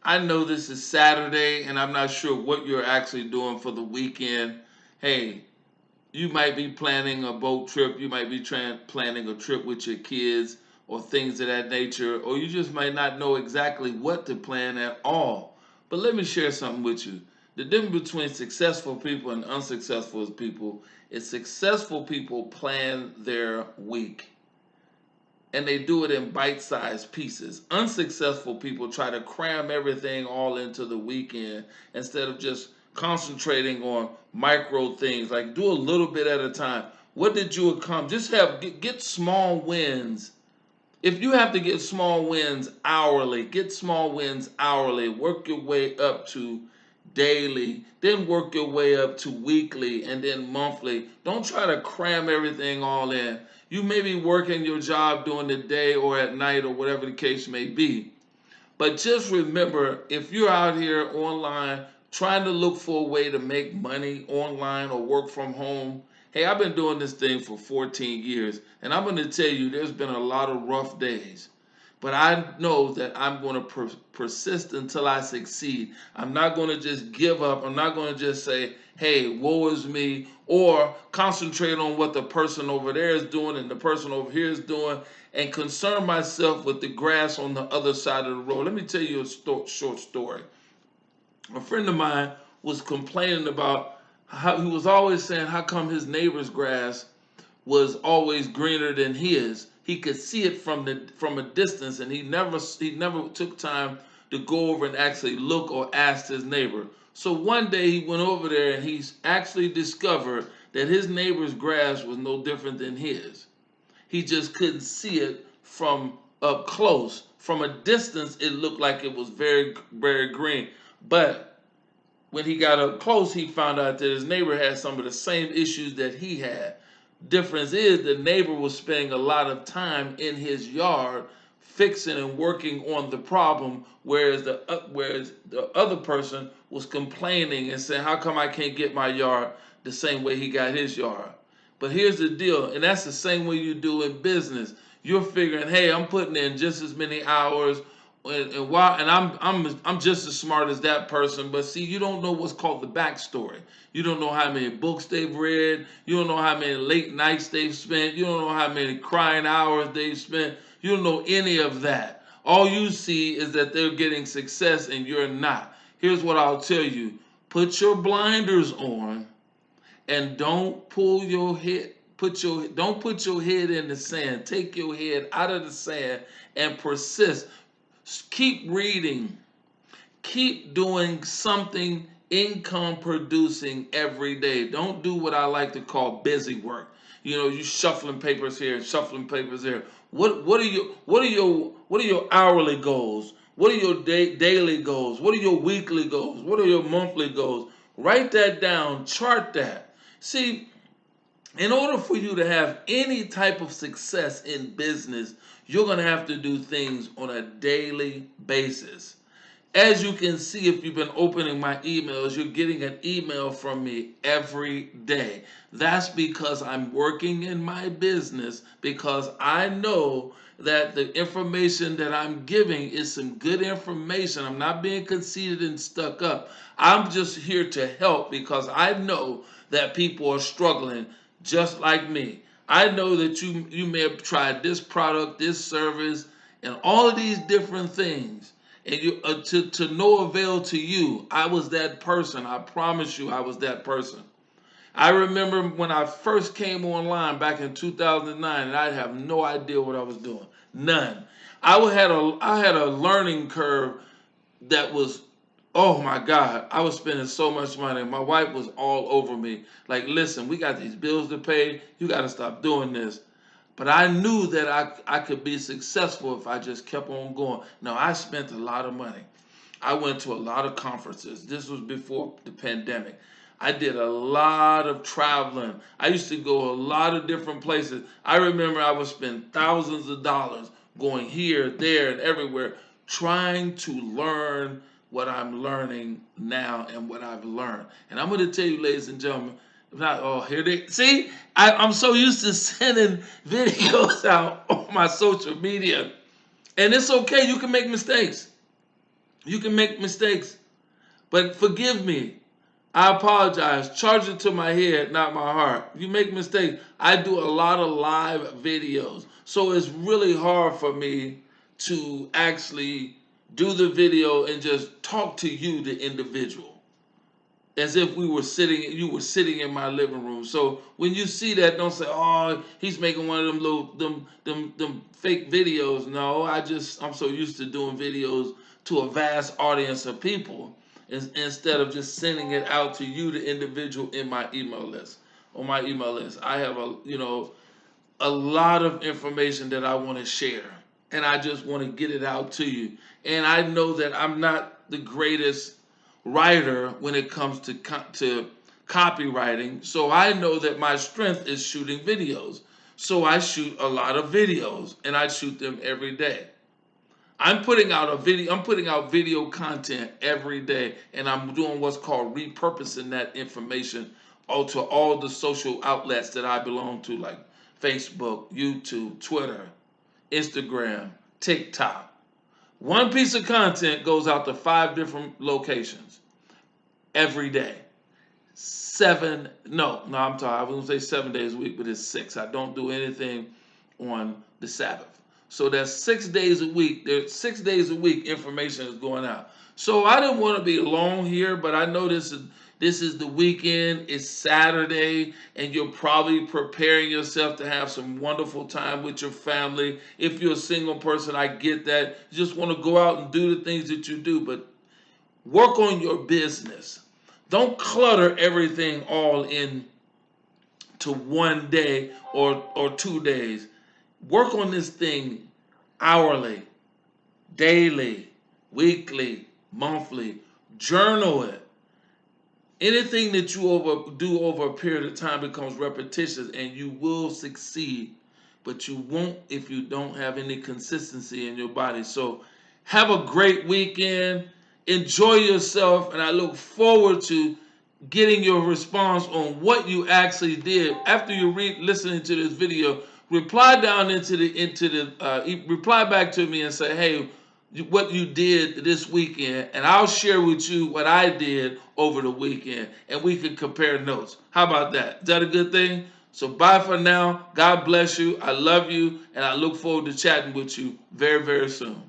I know this is Saturday and I'm not sure what you're actually doing for the weekend. Hey, you might be planning a boat trip, you might be planning a trip with your kids or things of that nature, or you just might not know exactly what to plan at all. But let me share something with you. The difference between successful people and unsuccessful people is successful people plan their week and they do it in bite-sized pieces. Unsuccessful people try to cram everything all into the weekend instead of just concentrating on micro things. Like do a little bit at a time. What did you accomplish? Just get small wins. If you have to get small wins hourly, get small wins hourly. Work your way up to daily, then work your way up to weekly and then monthly. Don't try to cram everything all in. You may be working your job during the day or at night or whatever the case may be. But just remember, if you're out here online trying to look for a way to make money online or work from home, hey, I've been doing this thing for 14 years, and I'm going to tell you there's been a lot of rough days. But I know that I'm going to persist until I succeed. I'm not going to just give up. I'm not going to just say, hey, woe is me, or concentrate on what the person over there is doing and the person over here is doing and concern myself with the grass on the other side of the road. Let me tell you a short story. A friend of mine was complaining about how he was always saying, how come his neighbor's grass was always greener than his. He could see it from a distance, and he never took time to go over and actually look or ask his neighbor. So one day he went over there and he actually discovered that his neighbor's grass was no different than his. He just couldn't see it from up close. From a distance, it looked like it was very, very green. But when he got up close, he found out that his neighbor had some of the same issues that he had. Difference is the neighbor was spending a lot of time in his yard fixing and working on the problem, whereas the other person was complaining and saying, "How come I can't get my yard the same way he got his yard?" But here's the deal, and that's the same way you do in business. You're figuring, "Hey, I'm putting in just as many hours, and why? And I'm just as smart as that person." But see, you don't know what's called the backstory. You don't know how many books they've read. You don't know how many late nights they've spent. You don't know how many crying hours they've spent. You don't know any of that. All you see is that they're getting success and you're not. Here's what I'll tell you: put your blinders on and don't pull your head. Don't put your head in the sand. Take your head out of the sand and persist. Keep reading. Keep doing something income producing every day. Don't do what I like to call busy work. You shuffling papers here and shuffling papers there. What are your hourly goals? What are your daily goals? What are your weekly goals? What are your monthly goals? Write that down, chart that. See, in order for you to have any type of success in business, you're going to have to do things on a daily basis. As you can see, if you've been opening my emails, you're getting an email from me every day. That's because I'm working in my business, because I know that the information that I'm giving is some good information. I'm not being conceited and stuck up. I'm just here to help because I know that people are struggling just like me. I know that you may have tried this product, this service, and all of these different things, and to no avail to you. I was that person. I promise you, I was that person. I remember when I first came online back in 2009, and I have no idea what I was doing. None. I had a learning curve that was, oh my God, I was spending so much money. My wife was all over me. Like, listen, we got these bills to pay. You got to stop doing this. But I knew that I could be successful if I just kept on going. Now, I spent a lot of money. I went to a lot of conferences. This was before the pandemic. I did a lot of traveling. I used to go a lot of different places. I remember I would spend thousands of dollars going here, there, and everywhere trying to learn what I'm learning now and what I've learned. And I'm going to tell you, ladies and gentlemen, not, oh, here they see. I'm so used to sending videos out on my social media, and it's okay. You can make mistakes. You can make mistakes, but forgive me. I apologize. Charge it to my head, not my heart. You make mistakes. I do a lot of live videos. So it's really hard for me to actually do the video and just talk to you, the individual, as if you were sitting in my living room. So when you see that, don't say, "Oh, he's making one of them little them fake videos." No, I'm so used to doing videos to a vast audience of people, instead of just sending it out to you, the individual, in my email list. On my email list, I have a lot of information that I want to share, and I just want to get it out to you. And I know that I'm not the greatest writer when it comes to copywriting, so I know that my strength is shooting videos. So I shoot a lot of videos, and I shoot them every day. I'm putting out video content every day, and I'm doing what's called repurposing that information to all the social outlets that I belong to, like Facebook, YouTube, Twitter, Instagram, TikTok. One piece of content goes out to 5 different locations every day. I'm sorry, I was gonna say 7 days a week, but it's six. I don't do anything on the Sabbath. So that's 6 days a week. There's 6 days a week information is going out. So I didn't want to be long here, but I know this is the weekend. It's Saturday, and you're probably preparing yourself to have some wonderful time with your family. If you're a single person, I get that. You just want to go out and do the things that you do, but work on your business. Don't clutter everything all in to one day or 2 days. Work on this thing hourly, daily, weekly, monthly. Journal it. Anything that you overdo over a period of time becomes repetitious, and you will succeed, but you won't if you don't have any consistency in your body. So have a great weekend. Enjoy yourself, and I look forward to getting your response on what you actually did after you listening to this video. Reply down reply back to me and say, "Hey, what you did this weekend," and I'll share with you what I did over the weekend, and we can compare notes. How about that? Is that a good thing? So bye for now. God bless you. I love you, and I look forward to chatting with you very, very soon.